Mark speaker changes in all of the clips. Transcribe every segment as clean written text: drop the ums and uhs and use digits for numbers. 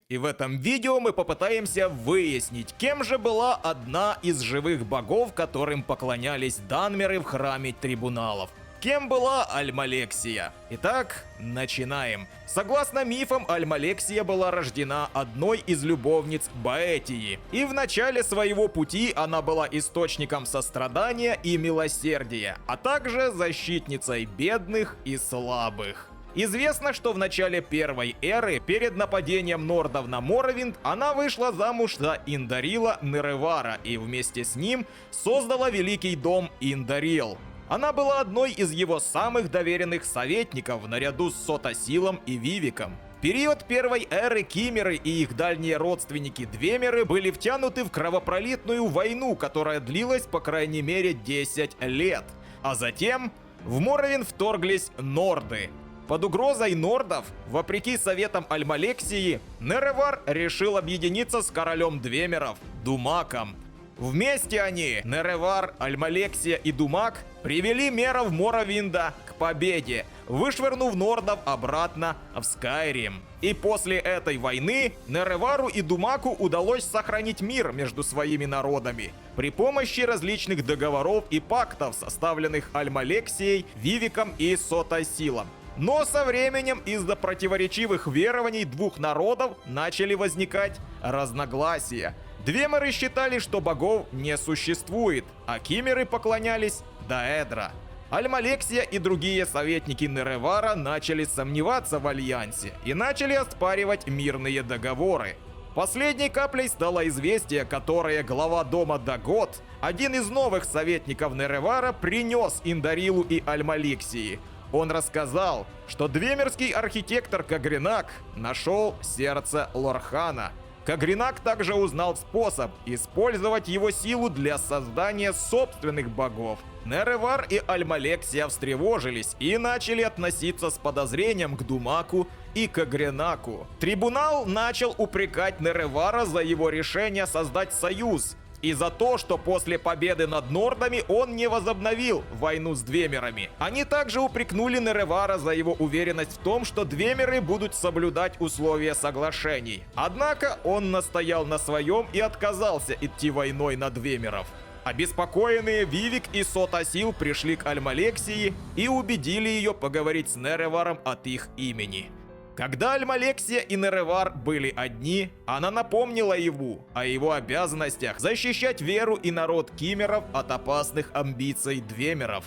Speaker 1: И в этом видео мы попытаемся выяснить, кем же была одна из живых богов, которым поклонялись данмеры в храме трибуналов. Кем была Альмалексия? Итак, начинаем. Согласно мифам, Альмалексия была рождена одной из любовниц Боэтии, и в начале своего пути она была источником сострадания и милосердия, а также защитницей бедных и слабых. Известно, что в начале первой эры, перед нападением нордов на Моровинд, она вышла замуж за Индарила Неревара и вместе с ним создала великий дом Индарил. Она была одной из его самых доверенных советников наряду с Сотасилом и Вивиком. В период первой эры Кимеры и их дальние родственники Двемеры были втянуты в кровопролитную войну, которая длилась по крайней мере 10 лет. А затем в Моровинд вторглись норды. Под угрозой нордов, вопреки советам Альмалексии, Неревар решил объединиться с королем Двемеров, Думаком. Вместе они, Неревар, Альмалексия и Думак, привели меров Моровинда к победе, вышвырнув нордов обратно в Скайрим. И после этой войны Неревару и Думаку удалось сохранить мир между своими народами при помощи различных договоров и пактов, составленных Альмалексией, Вивиком и Сотасилом. Но со временем из-за противоречивых верований двух народов начали возникать разногласия. Двемеры считали, что богов не существует, а кимеры поклонялись Даэдра. Альмалексия и другие советники Неревара начали сомневаться в альянсе и начали оспаривать мирные договоры. Последней каплей стало известие, которое глава дома Дагот, один из новых советников Неревара, принес Индарилу и Альмалексии. Он рассказал, что двемерский архитектор Кагринак нашел сердце Лорхана. Кагринак также узнал способ использовать его силу для создания собственных богов. Неревар и Альмалексия встревожились и начали относиться с подозрением к Думаку и Кагринаку. Трибунал начал упрекать Неревара за его решение создать союз и за то, что после победы над нордами он не возобновил войну с Двемерами. Они также упрекнули Неревара за его уверенность в том, что Двемеры будут соблюдать условия соглашений. Однако он настоял на своем и отказался идти войной на Двемеров. Обеспокоенные Вивик и Сотасил пришли к Альмалексии и убедили ее поговорить с Нереваром от их имени. Когда Альмалексия и Неревар были одни, она напомнила ему о его обязанностях защищать веру и народ кимеров от опасных амбиций Двемеров.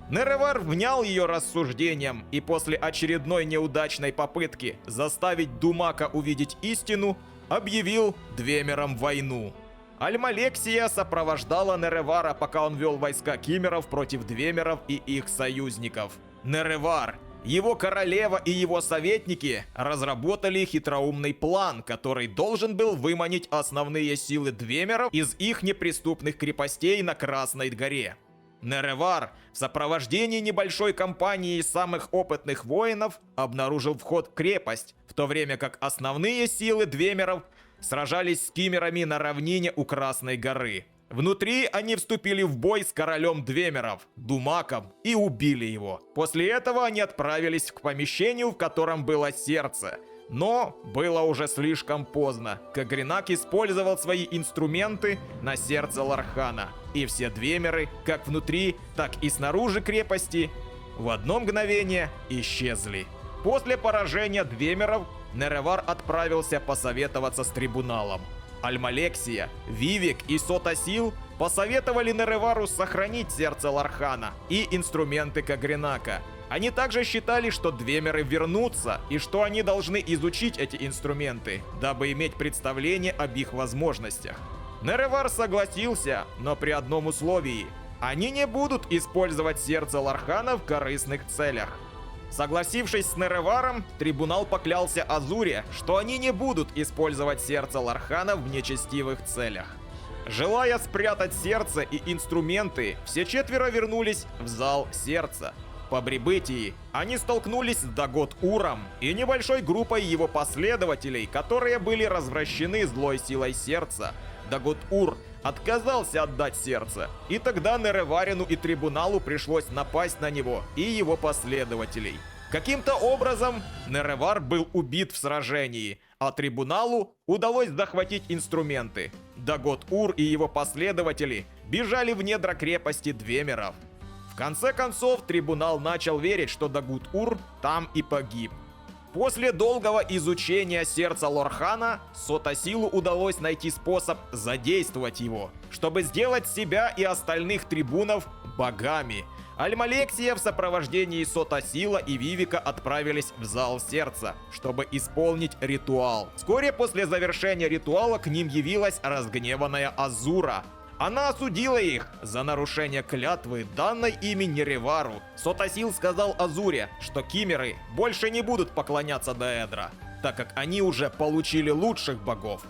Speaker 1: Неревар внял ее рассуждениям и после очередной неудачной попытки заставить Думака увидеть истину, объявил Двемерам войну. Альмалексия сопровождала Неревара, пока он вел войска кимеров против Двемеров и их союзников. Неревар, его королева и его советники разработали хитроумный план, который должен был выманить основные силы Двемеров из их неприступных крепостей на Красной горе. Неревар в сопровождении небольшой компании из самых опытных воинов обнаружил вход в крепость, в то время как основные силы Двемеров сражались с кимерами на равнине у Красной горы. Внутри они вступили в бой с королем Двемеров, Думаком, и убили его. После этого они отправились к помещению, в котором было сердце. Но было уже слишком поздно. Кагринак использовал свои инструменты на сердце Лорхана. И все Двемеры, как внутри, так и снаружи крепости, в одно мгновение исчезли. После поражения Двемеров Неревар отправился посоветоваться с трибуналом. Альмалексия, Вивик и Сотасил посоветовали Неревару сохранить сердце Лорхана и инструменты Кагринака. Они также считали, что Двемеры вернутся и что они должны изучить эти инструменты, дабы иметь представление об их возможностях. Неревар согласился, но при одном условии. Они не будут использовать сердце Лорхана в корыстных целях. Согласившись с Нереваром, трибунал поклялся Азуре, что они не будут использовать сердце Лорхана в нечестивых целях. Желая спрятать сердце и инструменты, все четверо вернулись в зал сердца. По прибытии они столкнулись с Дагот-Уром и небольшой группой его последователей, которые были развращены злой силой сердца. Дагот-Ур отказался отдать сердце, и тогда Нереварину и трибуналу пришлось напасть на него и его последователей. Каким-то образом Неревар был убит в сражении, а трибуналу удалось захватить инструменты. Дагод-Ур и его последователи бежали в недра крепости Двемеров. В конце концов, трибунал начал верить, что Дагод-Ур там и погиб. После долгого изучения сердца Лорхана, Сотасилу удалось найти способ задействовать его, чтобы сделать себя и остальных трибунов богами. Альмалексия в сопровождении Сотасила и Вивика отправились в зал сердца, чтобы исполнить ритуал. Вскоре после завершения ритуала к ним явилась разгневанная Азура. Она осудила их за нарушение клятвы, данной ими Неревару. Сотасил сказал Азуре, что кимеры больше не будут поклоняться Деэдра, так как они уже получили лучших богов.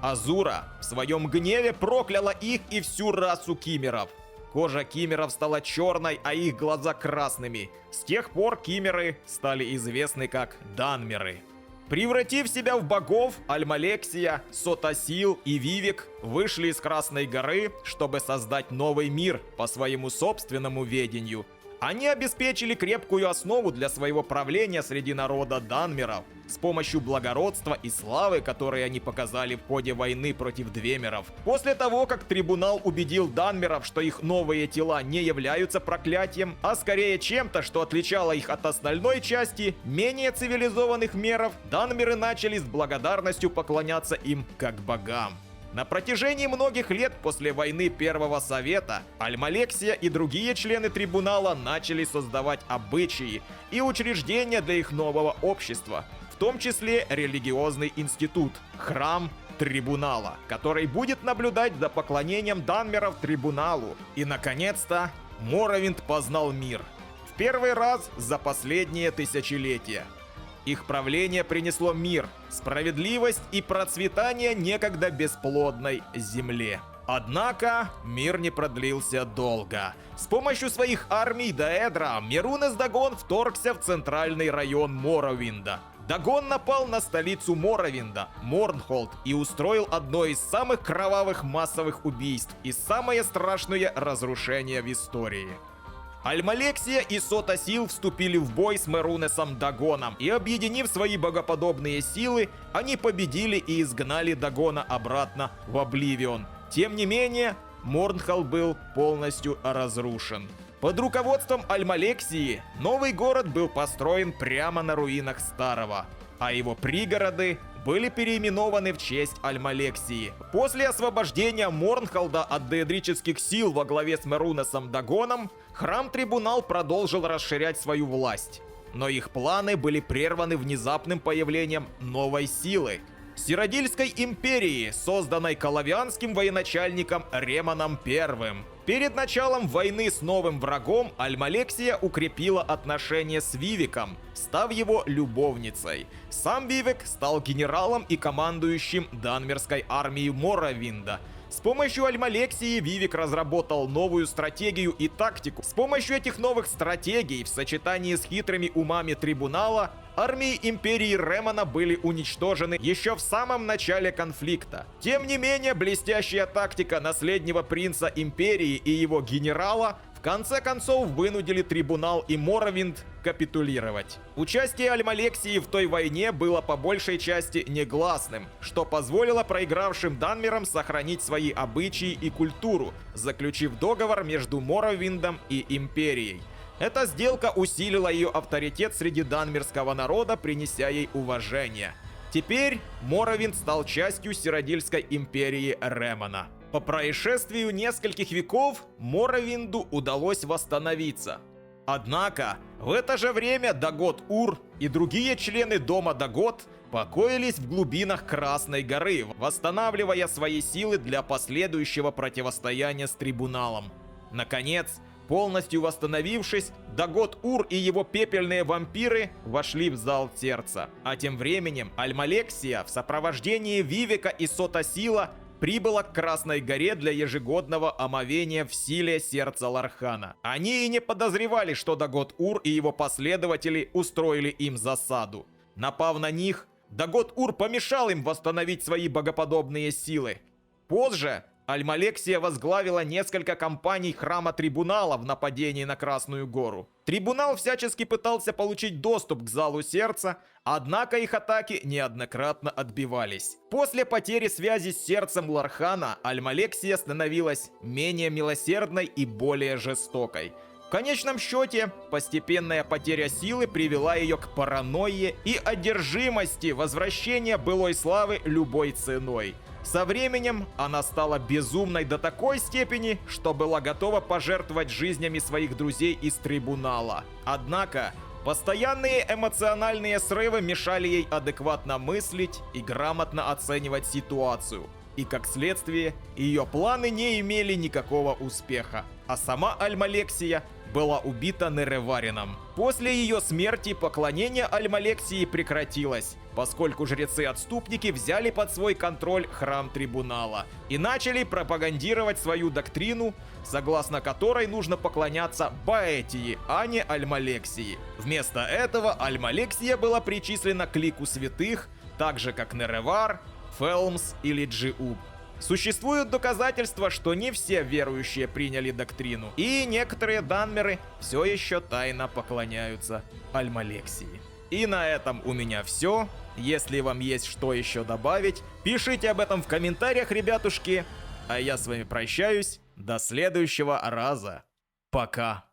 Speaker 1: Азура в своем гневе прокляла их и всю расу кимеров. Кожа кимеров стала черной, а их глаза красными. С тех пор кимеры стали известны как Данмеры. Превратив себя в богов, Альмалексия, Сотасил и Вивик вышли из Красной горы, чтобы создать новый мир по своему собственному ведению. Они обеспечили крепкую основу для своего правления среди народа Данмеров с помощью благородства и славы, которые они показали в ходе войны против Двемеров. После того, как трибунал убедил Данмеров, что их новые тела не являются проклятием, а скорее чем-то, что отличало их от остальной части менее цивилизованных меров, Данмеры начали с благодарностью поклоняться им как богам. На протяжении многих лет после войны Первого Совета Альмалексия и другие члены трибунала начали создавать обычаи и учреждения для их нового общества, в том числе религиозный институт – храм трибунала, который будет наблюдать за поклонением Данмеров трибуналу. И, наконец-то, Моровинд познал мир. В первый раз за последние тысячелетия. Их правление принесло мир, справедливость и процветание некогда бесплодной земле. Однако мир не продлился долго. С помощью своих армий Деэдра Мирунес Дагон вторгся в центральный район Моровинда. Дагон напал на столицу Моровинда, Морнхолд, и устроил одно из самых кровавых массовых убийств и самое страшное разрушение в истории. Альмалексия и Сотасил вступили в бой с Мирунесом Дагоном, и объединив свои богоподобные силы, они победили и изгнали Дагона обратно в Обливион. Тем не менее, Морнхолд был полностью разрушен. Под руководством Альмалексии новый город был построен прямо на руинах старого, а его пригороды были переименованы в честь Альмалексии. После освобождения Морнхолда от деэдрических сил во главе с Мирунесом Дагоном, храм-трибунал продолжил расширять свою власть. Но их планы были прерваны внезапным появлением новой силы – Сиродильской империи, созданной коловианским военачальником Реманом I. Перед началом войны с новым врагом Альмалексия укрепила отношения с Вивиком, став его любовницей. Сам Вивик стал генералом и командующим Данмерской армией Моровинда. С помощью Альмалексии Вивик разработал новую стратегию и тактику. С помощью этих новых стратегий в сочетании с хитрыми умами трибунала армии империи Ремана были уничтожены еще в самом начале конфликта. Тем не менее, блестящая тактика наследнего принца империи и его генерала в конце концов вынудили трибунал и Моровинд капитулировать. Участие Альмалексии в той войне было по большей части негласным, что позволило проигравшим Данмерам сохранить свои обычаи и культуру, заключив договор между Моровиндом и империей. Эта сделка усилила ее авторитет среди данмерского народа, принеся ей уважение. Теперь Моровинд стал частью Сиродильской империи Ремана. По происшествию нескольких веков Моровинду удалось восстановиться. Однако, в это же время Дагод-Ур и другие члены дома Дагод покоились в глубинах Красной горы, восстанавливая свои силы для последующего противостояния с трибуналом. Наконец, полностью восстановившись, Дагод-Ур и его пепельные вампиры вошли в зал сердца. А тем временем Альмалексия в сопровождении Вивика и Сотасила прибыла к Красной горе для ежегодного омовения в силе сердца Лорхана. Они и не подозревали, что Дагод-Ур и его последователи устроили им засаду. Напав на них, Дагод-Ур помешал им восстановить свои богоподобные силы. Позже Альмалексия возглавила несколько кампаний Храма Трибунала в нападении на Красную Гору. Трибунал всячески пытался получить доступ к Залу Сердца, однако их атаки неоднократно отбивались. После потери связи с сердцем Лархана, Альмалексия становилась менее милосердной и более жестокой. В конечном счете, постепенная потеря силы привела ее к паранойе и одержимости возвращения былой славы любой ценой. Со временем она стала безумной до такой степени, что была готова пожертвовать жизнями своих друзей из Трибунала. Однако, постоянные эмоциональные срывы мешали ей адекватно мыслить и грамотно оценивать ситуацию. И как следствие, ее планы не имели никакого успеха. А сама Альмалексия была убита Нереварином. После ее смерти поклонение Альмалексии прекратилось, поскольку жрецы-отступники взяли под свой контроль храм Трибунала и начали пропагандировать свою доктрину, согласно которой нужно поклоняться Баэтии, а не Альмалексии. Вместо этого Альмалексия была причислена к лику святых, так же как Неревар, Фелмс или Джиуб. Существуют доказательства, что не все верующие приняли доктрину, и некоторые данмеры все еще тайно поклоняются Альмалексии. И на этом у меня все. Если вам есть что еще добавить, пишите об этом в комментариях, ребятушки. А я с вами прощаюсь. До следующего раза. Пока.